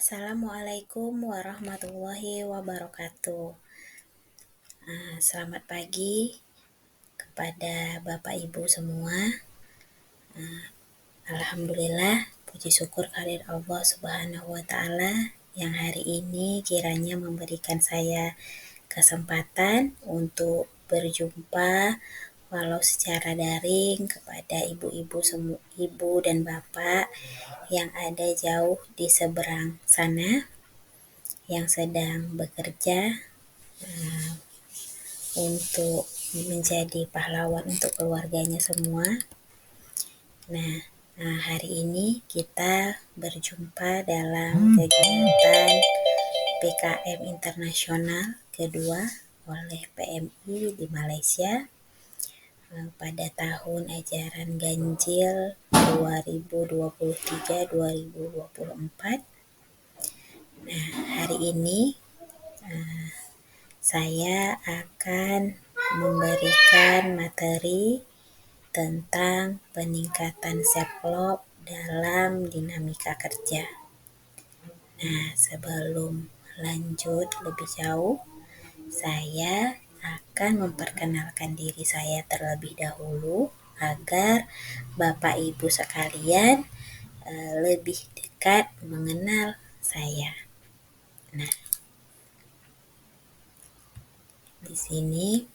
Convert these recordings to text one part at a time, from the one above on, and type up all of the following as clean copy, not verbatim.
Assalamualaikum warahmatullahi wabarakatuh. Selamat pagi kepada Bapak Ibu semua. Alhamdulillah, puji syukur kehadirat Allah Subhanahu wa Ta'ala yang hari ini kiranya memberikan saya kesempatan untuk berjumpa walau secara daring kepada ibu dan bapak yang ada jauh di seberang sana yang sedang bekerja untuk menjadi pahlawan untuk keluarganya semua. Nah, hari ini kita berjumpa dalam kegiatan PKM Internasional kedua oleh PMI di Malaysia pada tahun ajaran ganjil 2023-2024. Nah, hari ini saya akan memberikan materi tentang peningkatan self-love dalam dinamika kerja. Nah, sebelum lanjut lebih jauh, saya akan memperkenalkan diri saya terlebih dahulu agar Bapak Ibu sekalian lebih dekat mengenal saya. Nah, di sini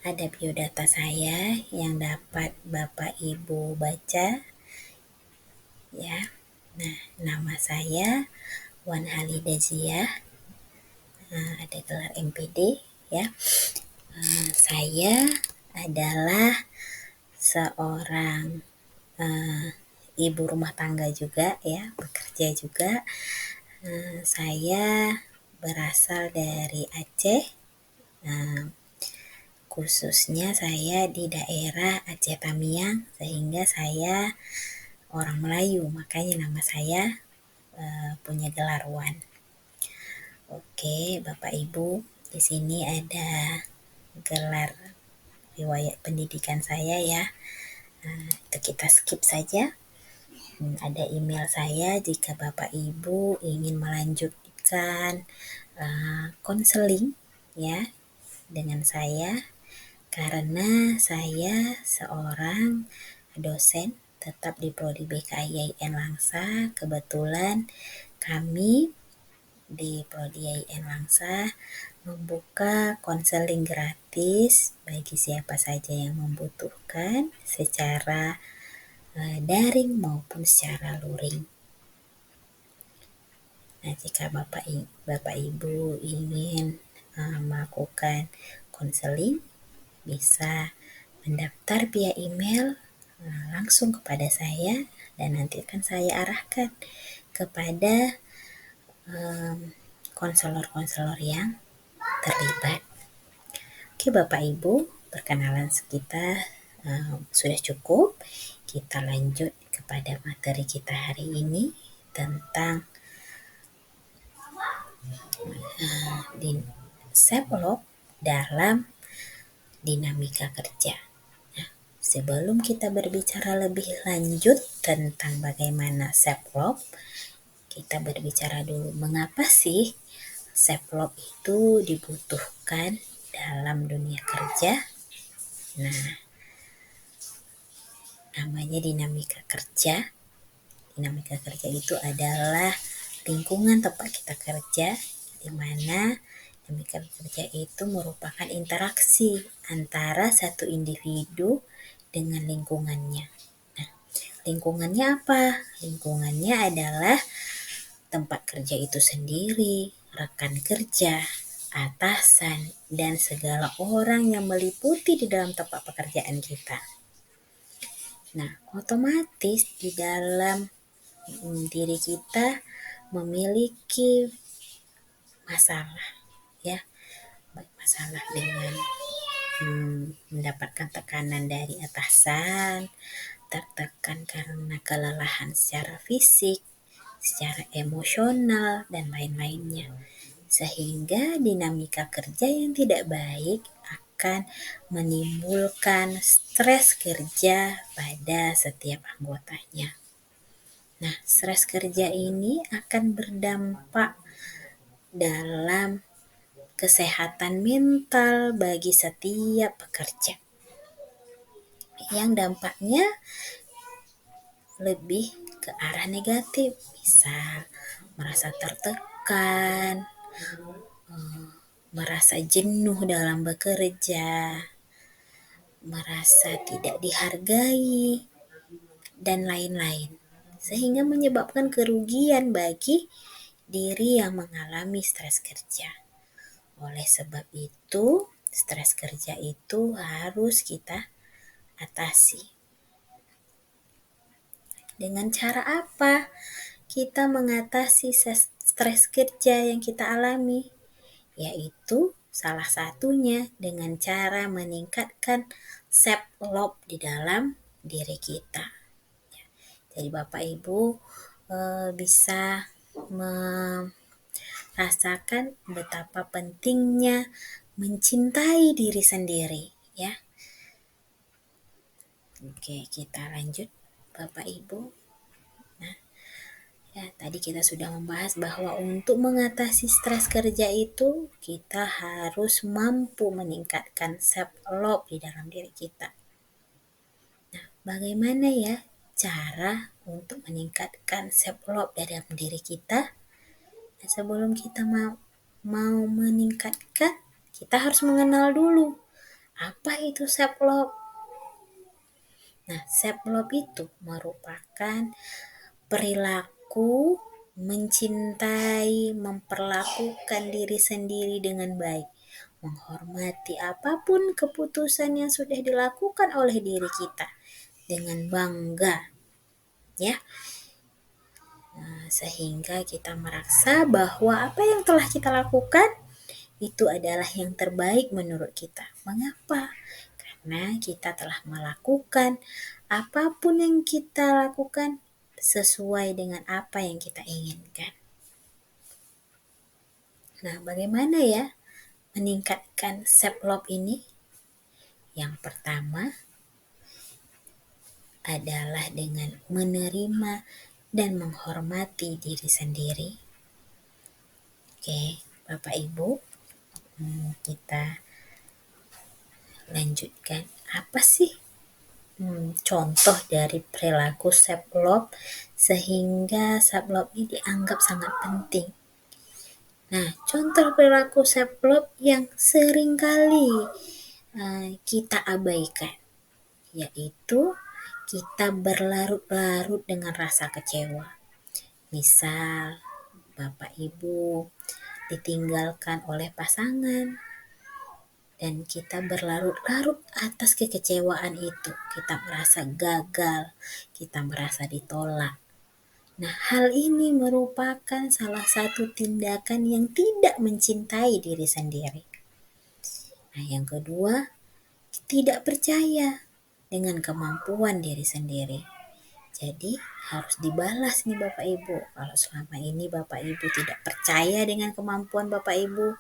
ada biodata saya yang dapat Bapak Ibu baca ya. Nah, nama saya Wan Halida Ziah, ada gelar MPD ya. Saya adalah seorang ibu rumah tangga juga ya, bekerja juga. Saya berasal dari Aceh, khususnya saya di daerah Aceh Tamiang, sehingga saya orang Melayu, makanya nama saya punya gelar Wan. Oke, Bapak Ibu, di sini ada gelar riwayat pendidikan saya ya. Itu kita skip saja. Ada email saya jika Bapak Ibu ingin melanjutkan konseling ya dengan saya, karena saya seorang dosen tetap di Prodi BKIAIN Langsa. Kebetulan kami di Prodi IAIN Langsa membuka konseling gratis bagi siapa saja yang membutuhkan secara daring maupun secara luring. Nah, jika Bapak Ibu ingin melakukan konseling, bisa mendaftar via email langsung kepada saya dan nanti akan saya arahkan kepada konselor-konselor yang terlibat. Oke Bapak Ibu, perkenalan kita sudah cukup. Kita lanjut kepada materi kita hari ini tentang self-love dalam dinamika kerja. Nah, sebelum kita berbicara lebih lanjut tentang bagaimana self-love, kita berbicara dulu mengapa sih self-love itu dibutuhkan dalam dunia kerja. Nah, namanya dinamika kerja. Dinamika kerja itu adalah lingkungan tempat kita kerja, di mana dinamika kerja itu merupakan interaksi antara satu individu dengan lingkungannya. Nah, lingkungannya apa? Lingkungannya adalah tempat kerja itu sendiri, rekan kerja, atasan, dan segala orang yang meliputi di dalam tempat pekerjaan kita. Nah, otomatis di dalam diri kita memiliki masalah ya, masalah dengan mendapatkan tekanan dari atasan, tertekan karena kelelahan secara fisik, secara emosional, dan lain-lainnya. Sehingga dinamika kerja yang tidak baik akan menimbulkan stres kerja pada setiap anggotanya. Nah, stres kerja ini akan berdampak dalam kesehatan mental bagi setiap pekerja, yang dampaknya lebih ke arah negatif, misal merasa tertekan, merasa jenuh dalam bekerja, merasa tidak dihargai, dan lain-lain, sehingga menyebabkan kerugian bagi diri yang mengalami stres kerja. Oleh sebab itu, stres kerja itu harus kita atasi. Dengan cara apa kita mengatasi stres kerja yang kita alami? Yaitu salah satunya dengan cara meningkatkan self love di dalam diri kita. Jadi Bapak Ibu bisa merasakan betapa pentingnya mencintai diri sendiri, ya. Oke, kita lanjut Bapak Ibu. Ya, tadi kita sudah membahas bahwa untuk mengatasi stres kerja itu kita harus mampu meningkatkan self love di dalam diri kita. Nah, bagaimana ya cara untuk meningkatkan self love dalam diri kita? Nah, sebelum kita mau meningkatkan, kita harus mengenal dulu apa itu self love. Nah, self love itu merupakan perilaku mencintai, memperlakukan diri sendiri dengan baik, menghormati apapun keputusan yang sudah dilakukan oleh diri kita dengan bangga, ya. Nah, sehingga kita merasa bahwa apa yang telah kita lakukan itu adalah yang terbaik menurut kita. Mengapa? Karena kita telah melakukan apapun yang kita lakukan sesuai dengan apa yang kita inginkan. Nah, bagaimana ya meningkatkan self love ini? Yang pertama adalah dengan menerima dan menghormati diri sendiri. Oke, Bapak Ibu, kita lanjutkan. Apa sih contoh dari perilaku self love sehingga self love ini dianggap sangat penting? Nah, contoh perilaku self love yang seringkali kita abaikan, yaitu kita berlarut-larut dengan rasa kecewa. Misal, Bapak Ibu ditinggalkan oleh pasangan dan kita berlarut-larut atas kekecewaan itu. Kita merasa gagal, kita merasa ditolak. Nah, hal ini merupakan salah satu tindakan yang tidak mencintai diri sendiri. Nah, yang kedua, tidak percaya dengan kemampuan diri sendiri. Jadi harus dibalas nih Bapak Ibu. Kalau selama ini Bapak Ibu tidak percaya dengan kemampuan Bapak Ibu,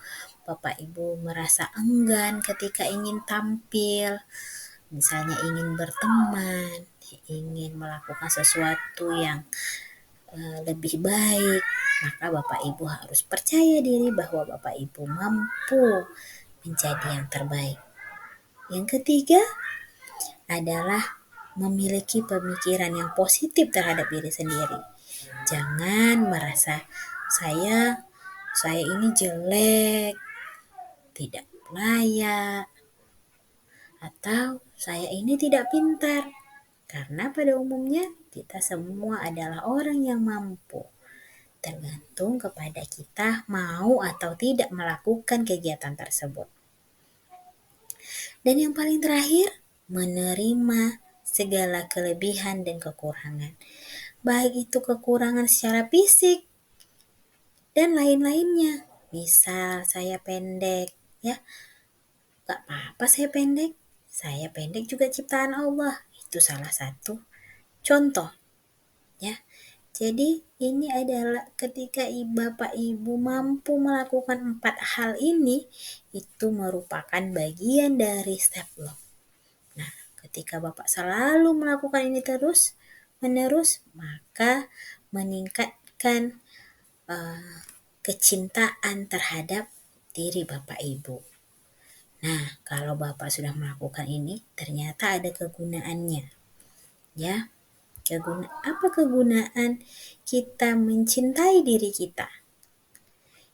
Bapak Ibu merasa enggan ketika ingin tampil, misalnya ingin berteman, ingin melakukan sesuatu yang lebih baik, maka Bapak Ibu harus percaya diri bahwa Bapak Ibu mampu menjadi yang terbaik. Yang ketiga adalah memiliki pemikiran yang positif terhadap diri sendiri. Jangan merasa saya ini jelek, tidak layak, atau saya ini tidak pintar. Karena pada umumnya kita semua adalah orang yang mampu. Tergantung kepada kita mau atau tidak melakukan kegiatan tersebut. Dan yang paling terakhir, menerima segala kelebihan dan kekurangan. Baik itu kekurangan secara fisik dan lain-lainnya. Misal saya pendek, ya gak apa-apa saya pendek. Saya pendek juga ciptaan Allah. Itu salah satu contoh, ya. Jadi ini adalah ketika Bapak Ibu mampu melakukan 4 hal ini, itu merupakan bagian dari self love. Nah, ketika Bapak selalu melakukan ini terus, menerus, maka meningkatkan kecintaan terhadap diri Bapak Ibu. Nah, kalau Bapak sudah melakukan ini, ternyata ada kegunaannya. Ya, apa kegunaan kita mencintai diri kita?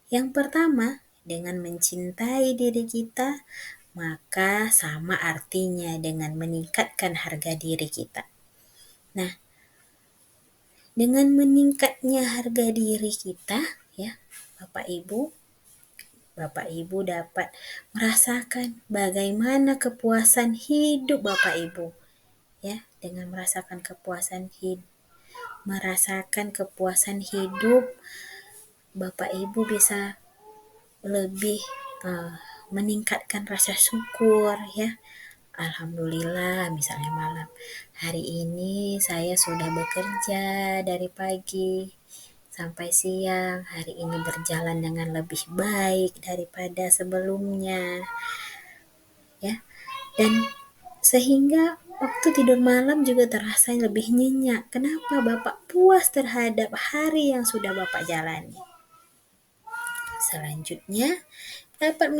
Yang pertama, dengan mencintai diri kita, maka sama artinya dengan meningkatkan harga diri kita. Nah, dengan meningkatnya harga diri kita, ya, Bapak Ibu dapat merasakan bagaimana kepuasan hidup Bapak Ibu, ya, dengan merasakan kepuasan hidup, Bapak Ibu bisa lebih meningkatkan rasa syukur, ya. Alhamdulillah, misalnya malam hari ini saya sudah bekerja dari pagi sampai siang, hari ini berjalan dengan lebih baik daripada sebelumnya, ya. Dan sehingga waktu tidur malam juga terasa lebih nyenyak. Kenapa? Bapak puas terhadap hari yang sudah Bapak jalani. Selanjutnya, dapat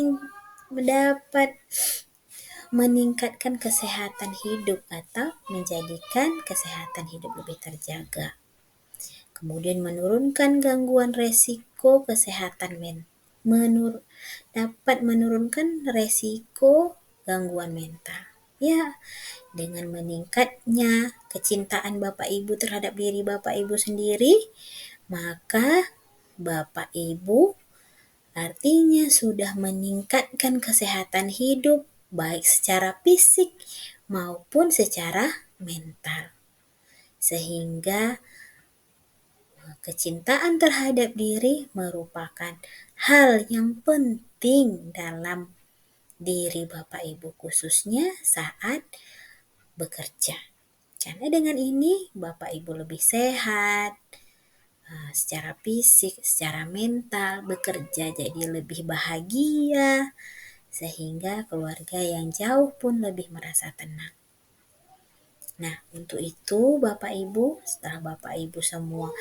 meningkatkan kesehatan hidup atau menjadikan kesehatan hidup lebih terjaga. Kemudian menurunkan gangguan resiko kesehatan dapat menurunkan resiko gangguan mental. Ya, dengan meningkatnya kecintaan Bapak Ibu terhadap diri Bapak Ibu sendiri, maka Bapak Ibu artinya sudah meningkatkan kesehatan hidup baik secara fisik maupun secara mental. Sehingga kecintaan terhadap diri merupakan hal yang penting dalam diri Bapak Ibu, khususnya saat bekerja. Karena dengan ini Bapak Ibu lebih sehat secara fisik, secara mental, bekerja jadi lebih bahagia, sehingga keluarga yang jauh pun lebih merasa tenang. Nah, untuk itu Bapak Ibu, setelah Bapak Ibu semua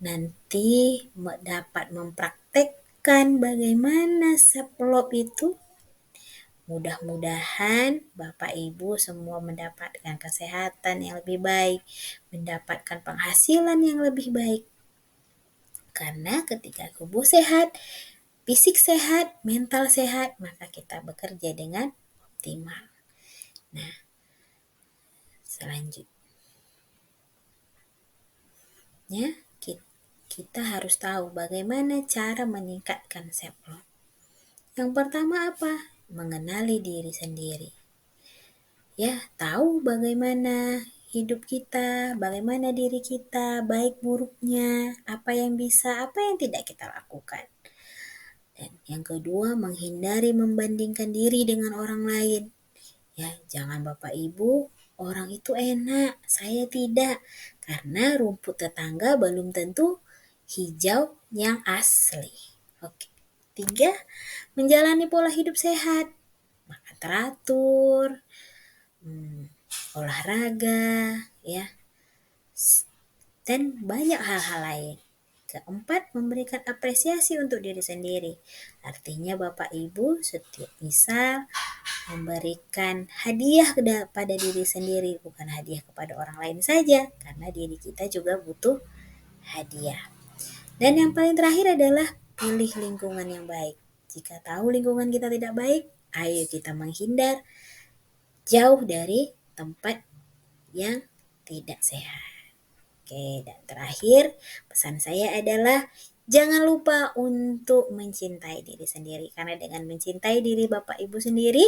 nanti dapat mempraktekkan bagaimana self-love itu, mudah-mudahan Bapak Ibu semua mendapatkan kesehatan yang lebih baik, mendapatkan penghasilan yang lebih baik. Karena ketika tubuh sehat, fisik sehat, mental sehat, maka kita bekerja dengan optimal. Nah, selanjutnya kita harus tahu bagaimana cara meningkatkan self-love. Yang pertama apa? Mengenali diri sendiri. Ya, tahu bagaimana hidup kita, bagaimana diri kita, baik buruknya, apa yang bisa, apa yang tidak kita lakukan. Dan yang kedua, menghindari membandingkan diri dengan orang lain. Ya, jangan Bapak Ibu, orang itu enak, saya tidak. Karena rumput tetangga belum tentu hijau yang asli. Oke. 3, menjalani pola hidup sehat. Makan teratur, olahraga, ya. Dan banyak hal-hal lain. Keempat, memberikan apresiasi untuk diri sendiri. Artinya Bapak Ibu setiap misal memberikan hadiah kepada diri sendiri, bukan hadiah kepada orang lain saja, karena diri kita juga butuh hadiah. Dan yang paling terakhir adalah pilih lingkungan yang baik. Jika tahu lingkungan kita tidak baik, ayo kita menghindar jauh dari tempat yang tidak sehat. Oke, dan terakhir pesan saya adalah jangan lupa untuk mencintai diri sendiri. Karena dengan mencintai diri Bapak Ibu sendiri,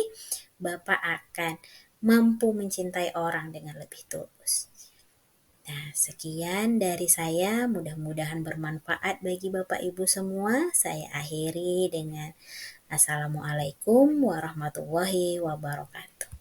Bapak akan mampu mencintai orang dengan lebih tulus. Nah, sekian dari saya. Mudah-mudahan bermanfaat bagi Bapak Ibu semua. Saya akhiri dengan Assalamualaikum warahmatullahi wabarakatuh.